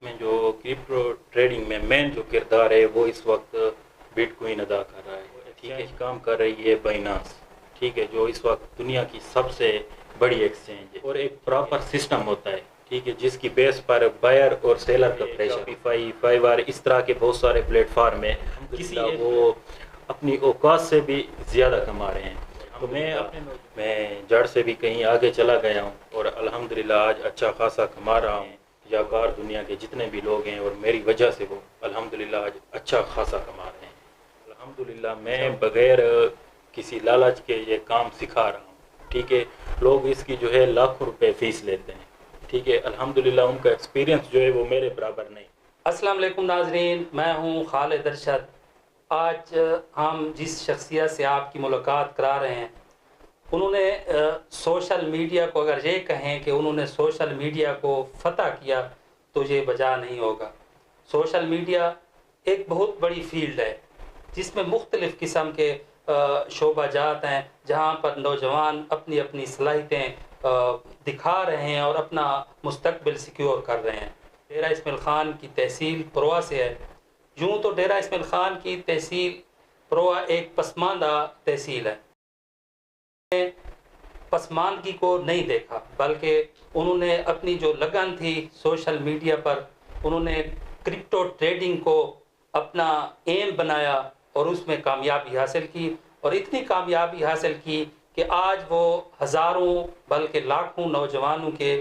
میں جو crypto trading میں مین جو کردار ہے وہ اس وقت بٹ کوئن ادا کر رہا ہے. ٹھیک ہے, کام کر رہی ہے بائنانس, ٹھیک ہے, جو اس وقت دنیا کی سب سے بڑی ایکسچینج ہے, اور ایک پراپر سسٹم ہوتا ہے, ٹھیک ہے, جس کی بیس پر بائر اور سیلر کا پریشر, فائیور اس طرح کے بہت سارے پلیٹ فارم ہیں, کسی وہ اپنی اوقات سے بھی زیادہ کما رہے ہیں. تو میں جڑ سے بھی کہیں آگے چلا گیا ہوں اور الحمدللہ آج اچھا خاصا کما رہا ہوں. یا بار دنیا کے جتنے بھی لوگ ہیں اور میری وجہ سے وہ الحمدللہ آج اچھا خاصا کما رہے ہیں. الحمدللہ میں بغیر کسی لالچ کے یہ کام سکھا رہا ہوں, ٹھیک ہے. لوگ اس کی جو ہے لاکھوں روپے فیس لیتے ہیں, ٹھیک ہے. الحمدللہ ان کا ایکسپیرینس جو ہے وہ میرے برابر نہیں. السلام علیکم ناظرین, میں ہوں خالد ارشد. آج ہم جس شخصیت سے آپ کی ملاقات کرا رہے ہیں انہوں نے سوشل میڈیا کو, اگر یہ کہیں کہ انہوں نے سوشل میڈیا کو فتح کیا تو یہ بجا نہیں ہوگا. سوشل میڈیا ایک بہت بڑی فیلڈ ہے جس میں مختلف قسم کے شعبہ جات ہیں, جہاں پر نوجوان اپنی اپنی صلاحیتیں دکھا رہے ہیں اور اپنا مستقبل سیکیور کر رہے ہیں. ڈیرہ اسماعیل خان کی تحصیل پروا سے ہے. یوں تو ڈیرہ اسماعیل خان کی تحصیل پروا ایک پسماندہ تحصیل ہے. پسماندگی کو نہیں دیکھا, بلکہ انہوں نے اپنی جو لگن تھی سوشل میڈیا پر, انہوں نے کرپٹو ٹریڈنگ کو اپنا ایم بنایا اور اس میں کامیابی حاصل کی, اور اتنی کامیابی حاصل کی کہ آج وہ ہزاروں بلکہ لاکھوں نوجوانوں کے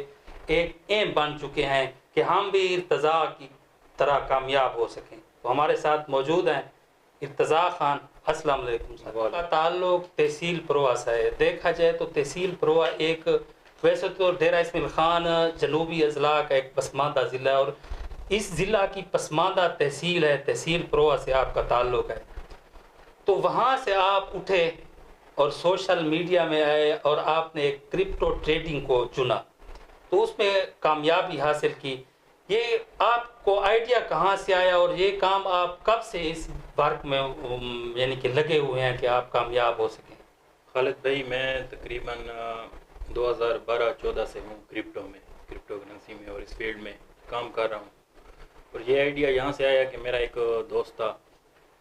ایک ایم بن چکے ہیں کہ ہم بھی ارتضیٰ کی طرح کامیاب ہو سکیں. تو ہمارے ساتھ موجود ہیں ارتضیٰ خان. السلام علیکم. سر کا تعلق تحصیل پروا سے ہے. دیکھا جائے تو تحصیل پروا ایک, ویسے تو ڈیرہ اسماعیل خان جنوبی اضلاع کا ایک پسماندہ ضلع ہے, اور اس ضلع کی پسماندہ تحصیل ہے. تحصیل پروا سے آپ کا تعلق ہے, تو وہاں سے آپ اٹھے اور سوشل میڈیا میں آئے اور آپ نے ایک کرپٹو ٹریڈنگ کو چنا, تو اس میں کامیابی حاصل کی. یہ آپ کو آئیڈیا کہاں سے آیا اور یہ کام آپ کب سے اس ورک میں یعنی کہ لگے ہوئے ہیں کہ آپ کامیاب ہو سکیں؟ خالد بھائی, میں تقریباً 2012-14 سے ہوں کرپٹو کرنسی میں, اور اس فیلڈ میں کام کر رہا ہوں. اور یہ آئیڈیا یہاں سے آیا کہ میرا ایک دوست تھا,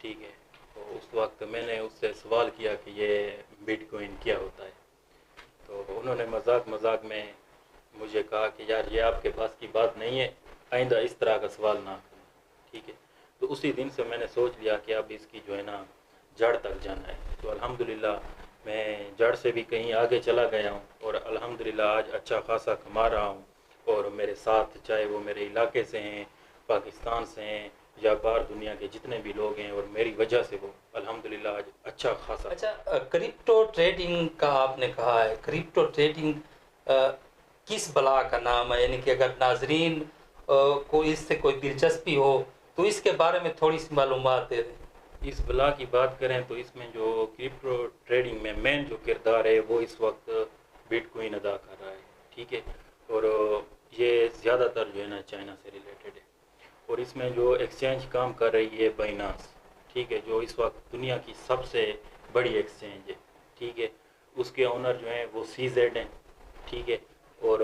ٹھیک ہے, تو اس وقت میں نے اس سے سوال کیا کہ یہ بٹ کوئن کیا ہوتا ہے. تو انہوں نے مذاق میں مجھے کہا کہ یار یہ آپ کے پاس کی بات نہیں ہے, آئندہ اس طرح کا سوال نہ کرنا, ٹھیک ہے. تو اسی دن سے میں نے سوچ لیا کہ اب اس کی جو ہے نا جڑ تک جانا ہے. تو الحمدللہ میں جڑ سے بھی کہیں آگے چلا گیا ہوں اور الحمدللہ آج اچھا خاصا کما رہا ہوں. اور میرے ساتھ چاہے وہ میرے علاقے سے ہیں, پاکستان سے ہیں, یا باہر دنیا کے جتنے بھی لوگ ہیں, اور میری وجہ سے وہ الحمدللہ آج اچھا خاصا. اچھا, کرپٹو ٹریڈنگ کا آپ نے کہا ہے, کرپٹو ٹریڈنگ کس بلا کا نام ہے؟ یعنی کہ اگر ناظرین کو اس سے کوئی دلچسپی ہو تو اس کے بارے میں تھوڑی سی معلومات دے دیں. اس بلا کی بات کریں تو اس میں جو کرپٹو ٹریڈنگ میں مین جو کردار ہے وہ اس وقت بٹ کوئن ادا کر رہا ہے, ٹھیک ہے. اور یہ زیادہ تر جو ہے نا چائنا سے ریلیٹڈ ہے, اور اس میں جو ایکسچینج کام کر رہی ہے بائنانس, ٹھیک ہے, جو اس وقت دنیا کی سب سے بڑی ایکسچینج ہے, ٹھیک ہے. اس کے اونر جو ہیں وہ CZ ہیں, ٹھیک ہے. اور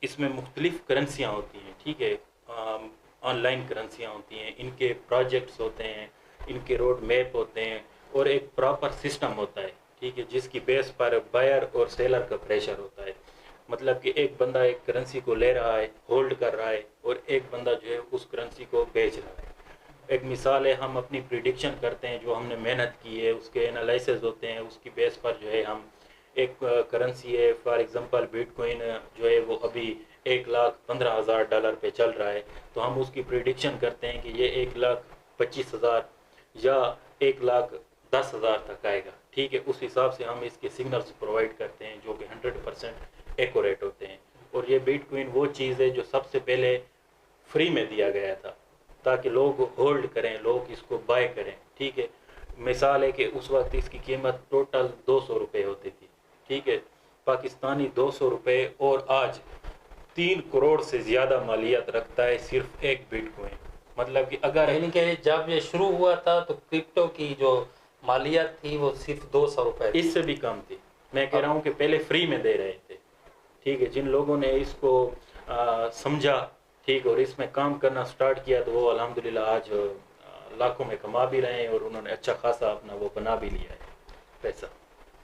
اس میں مختلف کرنسیاں ہوتی ہیں, ٹھیک ہے, آن لائن کرنسیاں ہوتی ہیں, ان کے پروجیکٹس ہوتے ہیں, ان کے روڈ میپ ہوتے ہیں, اور ایک پراپر سسٹم ہوتا ہے, ٹھیک ہے, جس کی بیس پر بائر اور سیلر کا پریشر ہوتا ہے. مطلب کہ ایک بندہ ایک کرنسی کو لے رہا ہے, ہولڈ کر رہا ہے, اور ایک بندہ جو ہے اس کرنسی کو بیچ رہا ہے. ایک مثال ہے, ہم اپنی پریڈکشن کرتے ہیں, جو ہم نے محنت کی ہے اس کے انالائسز ہوتے ہیں, اس کی بیس پر جو ہے ہم ایک کرنسی ہے, فار ایگزامپل بٹ کوئن جو ہے وہ ابھی $1,15,000 پہ چل رہا ہے, تو ہم اس کی پریڈکشن کرتے ہیں کہ یہ 1,25,000 یا 1,10,000 تک آئے گا, ٹھیک ہے. اس حساب سے ہم اس کے سگنلز پرووائڈ کرتے ہیں جو کہ 100% ایکوریٹ ہوتے ہیں. اور یہ بٹ کوئن وہ چیز ہے جو سب سے پہلے فری میں دیا گیا تھا تاکہ لوگ ہولڈ کریں, لوگ اس کو بائی کریں, ٹھیک ہے. مثال ہے کہ اس وقت اس کی قیمت ٹوٹل 200 روپے ہوتی تھی, ٹھیک ہے, پاکستانی 200 روپے, اور آج 3 کروڑ سے زیادہ مالیت رکھتا ہے صرف ایک بٹ کوئن. مطلب کہ اگر یعنی کہ جب یہ شروع ہوا تھا تو کرپٹو کی جو مالیت تھی وہ صرف 200 روپے, اس سے بھی کم تھی. میں کہہ رہا ہوں کہ پہلے فری میں دے رہے تھے, ٹھیک ہے. جن لوگوں نے اس کو سمجھا ٹھیک، اور اس میں کام کرنا سٹارٹ کیا تو وہ الحمدللہ آج لاکھوں میں کما بھی رہے ہیں اور انہوں نے اچھا خاصا اپنا وہ بنا بھی لیا ہے پیسہ۔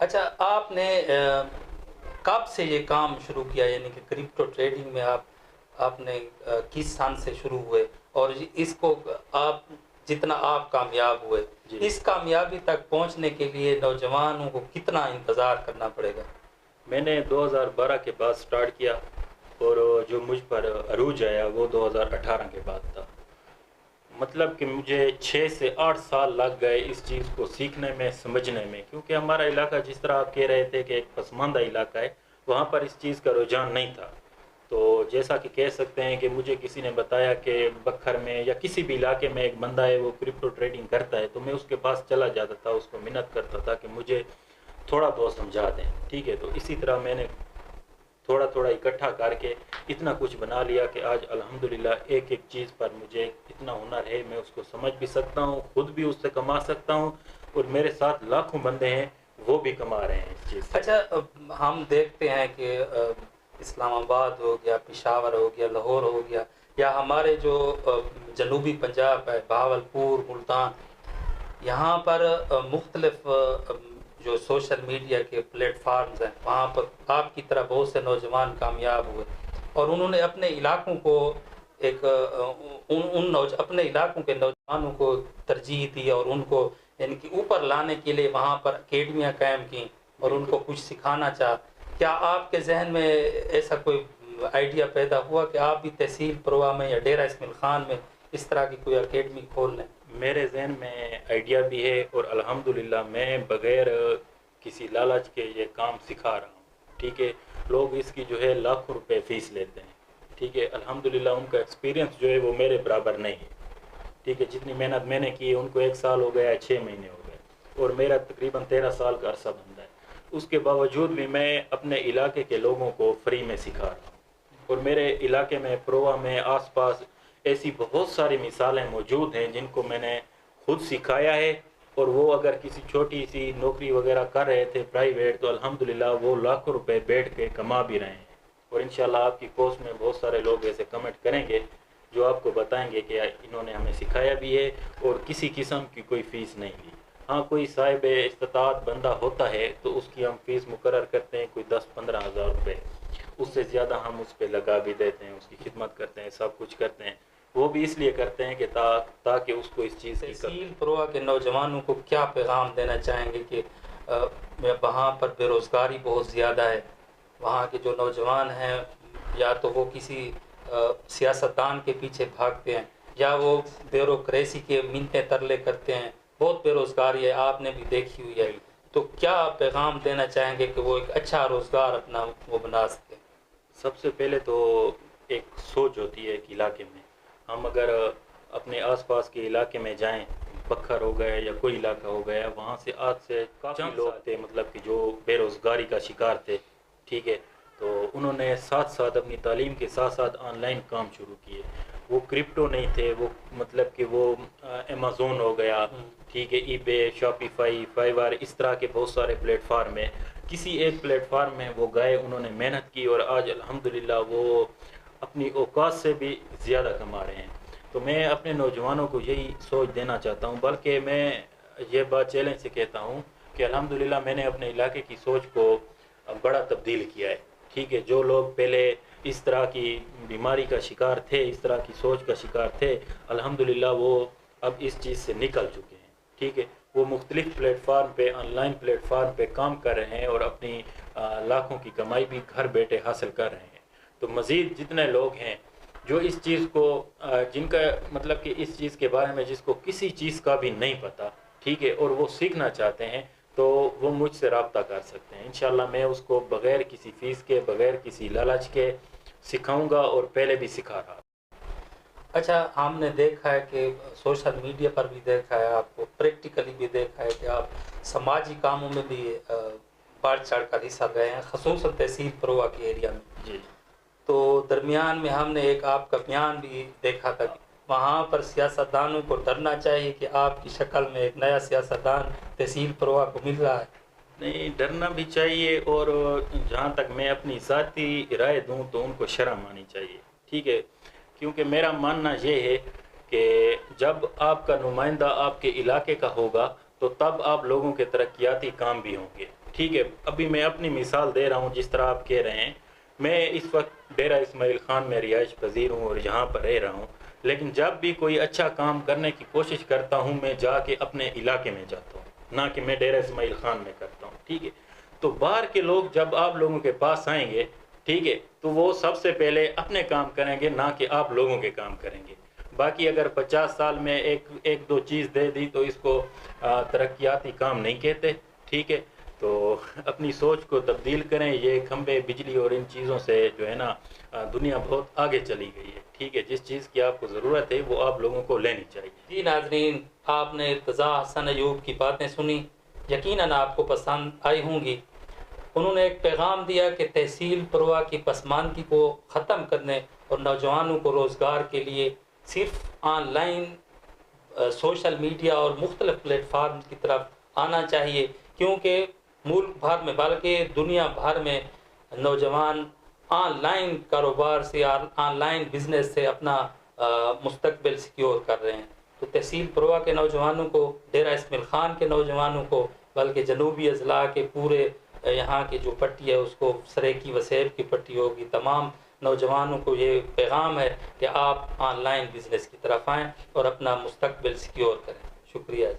اچھا، آپ نے کب سے یہ کام شروع کیا، یعنی کہ کرپٹو ٹریڈنگ میں آپ نے کس سال سے شروع ہوئے، اور اس کو آپ جتنا آپ کامیاب ہوئے، جی، اس کامیابی تک پہنچنے کے لیے نوجوانوں کو کتنا انتظار کرنا پڑے گا؟ میں نے 2012 کے بعد سٹارٹ کیا اور جو مجھ پر عروج آیا وہ 2018 کے بعد تھا۔ مطلب کہ مجھے 6 سے 8 سال لگ گئے اس چیز کو سیکھنے میں، سمجھنے میں، کیونکہ ہمارا علاقہ جس طرح آپ کہہ رہے تھے کہ ایک پسماندہ علاقہ ہے، وہاں پر اس چیز کا رجحان نہیں تھا۔ تو جیسا کہ کہہ سکتے ہیں کہ مجھے کسی نے بتایا کہ بکھر میں یا کسی بھی علاقے میں ایک بندہ ہے وہ کرپٹو ٹریڈنگ کرتا ہے، تو میں اس کے پاس چلا جاتا تھا، اس کو منت کرتا تھا کہ مجھے تھوڑا بہت سمجھا دیں، ٹھیک ہے۔ تو اسی طرح میں نے تھوڑا تھوڑا اکٹھا کر کے اتنا کچھ بنا لیا کہ آج الحمدللہ ایک ایک چیز پر مجھے اتنا ہنر ہے، میں اس کو سمجھ بھی سکتا ہوں، خود بھی اس سے کما سکتا ہوں، اور میرے ساتھ لاکھوں بندے ہیں وہ بھی کما رہے ہیں اس چیز سے۔ اچھا، ہم دیکھتے ہیں کہ اسلام آباد ہو گیا، پشاور ہو گیا، لاہور ہو گیا، یا ہمارے جو جنوبی پنجاب ہے، بہاولپور، ملتان، یہاں پر مختلف جو سوشل میڈیا کے پلیٹ فارمز ہیں، وہاں پر آپ کی طرح بہت سے نوجوان کامیاب ہوئے، اور انہوں نے اپنے علاقوں کو ایک اپنے علاقوں کے نوجوانوں کو ترجیح دی، اور ان کو یعنی کہ اوپر لانے کے لیے وہاں پر اکیڈمیاں قائم کیں اور ان کو کچھ سکھانا چاہا۔ کیا آپ کے ذہن میں ایسا کوئی آئیڈیا پیدا ہوا کہ آپ بھی تحصیل پروا میں یا ڈیرہ اسماعیل خان میں اس طرح کی کوئی اکیڈمی کھول لیں؟ میرے ذہن میں آئیڈیا بھی ہے، اور الحمدللہ میں بغیر کسی لالچ کے یہ کام سکھا رہا ہوں، ٹھیک ہے۔ لوگ اس کی جو ہے لاکھوں روپے فیس لیتے ہیں، ٹھیک ہے۔ الحمدللہ ان کا ایکسپیرینس جو ہے وہ میرے برابر نہیں ہے، ٹھیک ہے۔ جتنی محنت میں نے کی ہے ان کو 1 سال ہو گیا ہے، 6 مہینے ہو گئے، اور میرا تقریباً 13 سال کا عرصہ بنتا ہے۔ اس کے باوجود بھی میں اپنے علاقے کے لوگوں کو فری میں سکھا رہا ہوں، اور میرے علاقے میں پروا میں آس پاس ایسی بہت ساری مثالیں موجود ہیں جن کو میں نے خود سکھایا ہے، اور وہ اگر کسی چھوٹی سی نوکری وغیرہ کر رہے تھے پرائیویٹ، تو الحمدللہ وہ لاکھوں روپے بیٹھ کے کما بھی رہے ہیں۔ اور انشاءاللہ آپ کی پوسٹ میں بہت سارے لوگ ایسے کمنٹ کریں گے جو آپ کو بتائیں گے کہ انہوں نے ہمیں سکھایا بھی ہے اور کسی قسم کی کوئی فیس نہیں لی۔ ہاں، کوئی صاحب استطاعت بندہ ہوتا ہے تو اس کی ہم فیس مقرر کرتے ہیں، کوئی 10-15 ہزار روپے، اس سے زیادہ ہم اس پہ لگا بھی دیتے ہیں، اس کی خدمت کرتے ہیں، سب کچھ کرتے ہیں۔ وہ بھی اس لیے کرتے ہیں کہ تاکہ اس کو اس چیز کی تحصیل پروا کے نوجوانوں کو کیا پیغام دینا چاہیں گے کہ وہاں پر بے روزگاری بہت زیادہ ہے، وہاں کے جو نوجوان ہیں یا تو وہ کسی سیاستدان کے پیچھے بھاگتے ہیں، یا وہ بیوروکریسی کے منتیں ترلے کرتے ہیں، بہت بے روزگاری ہے، آپ نے بھی دیکھی ہوئی ہے، تو کیا پیغام دینا چاہیں گے کہ وہ ایک اچھا روزگار اپنا وہ بنا سکیں؟ سب سے پہلے تو ایک سوچ ہوتی ہے ایک علاقے میں، ہم اگر اپنے آس پاس کے علاقے میں جائیں، بکھر ہو گئے یا کوئی علاقہ ہو گیا، وہاں سے آج سے کافی لوگ تھے مطلب کہ جو بے روزگاری کا شکار تھے، ٹھیک ہے۔ تو انہوں نے ساتھ ساتھ اپنی تعلیم کے ساتھ ساتھ آن لائن کام شروع کیے۔ وہ کرپٹو نہیں تھے، وہ مطلب کہ وہ امیزون ہو گیا، ٹھیک ہے، ای بے، شاپیفائی، فائیور، اس طرح کے بہت سارے پلیٹ فارم ہیں۔ کسی ایک پلیٹ فارم میں وہ گئے، انہوں نے محنت کی، اور آج الحمدللہ وہ اپنی اوقات سے بھی زیادہ کما رہے ہیں۔ تو میں اپنے نوجوانوں کو یہی سوچ دینا چاہتا ہوں، بلکہ میں یہ بات چیلنج سے کہتا ہوں کہ الحمدللہ میں نے اپنے علاقے کی سوچ کو بڑا تبدیل کیا ہے، ٹھیک ہے۔ جو لوگ پہلے اس طرح کی بیماری کا شکار تھے، اس طرح کی سوچ کا شکار تھے، الحمدللہ وہ اب اس چیز سے نکل چکے ہیں، ٹھیک ہے۔ وہ مختلف پلیٹ فارم پہ، آن لائن پلیٹ فارم پہ کام کر رہے ہیں، اور اپنی لاکھوں کی کمائی بھی گھر بیٹھے حاصل کر رہے ہیں۔ تو مزید جتنے لوگ ہیں جو اس چیز کو جن کا مطلب کہ اس چیز کے بارے میں جس کو کسی چیز کا بھی نہیں پتہ، ٹھیک ہے، اور وہ سیکھنا چاہتے ہیں، تو وہ مجھ سے رابطہ کر سکتے ہیں۔ انشاءاللہ میں اس کو بغیر کسی فیس کے، بغیر کسی لالچ کے سکھاؤں گا، اور پہلے بھی سکھا رہا۔ اچھا، ہم نے دیکھا ہے کہ سوشل میڈیا پر بھی دیکھا ہے، آپ کو پریکٹیکلی بھی دیکھا ہے کہ آپ سماجی کاموں میں بھی بڑھ چڑھ کر حصہ گئے ہیں، خصوصاً تحصیل پروا کے ایریا میں۔ جی، تو درمیان میں ہم نے ایک آپ کا بیان بھی دیکھا تھا کہ وہاں پر سیاستدانوں کو ڈرنا چاہیے کہ آپ کی شکل میں ایک نیا سیاستدان تحصیل پروا کو مل رہا ہے۔ نہیں، ڈرنا بھی چاہیے، اور جہاں تک میں اپنی ذاتی رائے دوں تو ان کو شرم آنی چاہیے، ٹھیک ہے۔ کیونکہ میرا ماننا یہ ہے کہ جب آپ کا نمائندہ آپ کے علاقے کا ہوگا تو تب آپ لوگوں کے ترقیاتی کام بھی ہوں گے. ٹھیک ہے, ابھی میں اپنی مثال دے رہا ہوں. جس طرح آپ کہہ رہے ہیں, میں اس وقت ڈیرہ اسماعیل خان میں رہائش پذیر ہوں اور یہاں پر رہ رہا ہوں, لیکن جب بھی کوئی اچھا کام کرنے کی کوشش کرتا ہوں میں جا کے اپنے علاقے میں جاتا ہوں, نہ کہ میں ڈیرہ اسماعیل خان میں کرتا ہوں. ٹھیک ہے, تو باہر کے لوگ جب آپ لوگوں کے پاس آئیں گے, ٹھیک ہے, تو وہ سب سے پہلے اپنے کام کریں گے, نہ کہ آپ لوگوں کے کام کریں گے. باقی اگر 50 سال میں ایک دو چیز دے دی تو اس کو ترقیاتی کام نہیں کہتے. ٹھیک ہے, تو اپنی سوچ کو تبدیل کریں. یہ کھمبے, بجلی اور ان چیزوں سے جو ہے نا دنیا بہت آگے چلی گئی ہے. ٹھیک ہے, جس چیز کی آپ کو ضرورت ہے وہ آپ لوگوں کو لینی چاہیے. جی ناظرین, آپ نے ارتضیٰ حسن ایوب کی باتیں سنی, یقیناً آپ کو پسند آئی ہوں گی. انہوں نے ایک پیغام دیا کہ تحصیل پروا کی پسماندگی کو ختم کرنے اور نوجوانوں کو روزگار کے لیے صرف آن لائن سوشل میڈیا اور مختلف پلیٹ فارم کی طرف آنا چاہیے, کیونکہ ملک بھر میں بلکہ دنیا بھر میں نوجوان آن لائن کاروبار سے, آن لائن بزنس سے اپنا مستقبل سیکیور کر رہے ہیں. تو تحصیل پروا کے نوجوانوں کو, ڈیرہ اسماعیل خان کے نوجوانوں کو, بلکہ جنوبی اضلاع کے پورے یہاں کی جو پٹی ہے اس کو سریکی وسیب کی پٹی ہوگی, تمام نوجوانوں کو یہ پیغام ہے کہ آپ آن لائن بزنس کی طرف آئیں اور اپنا مستقبل سیکیور کریں. شکریہ.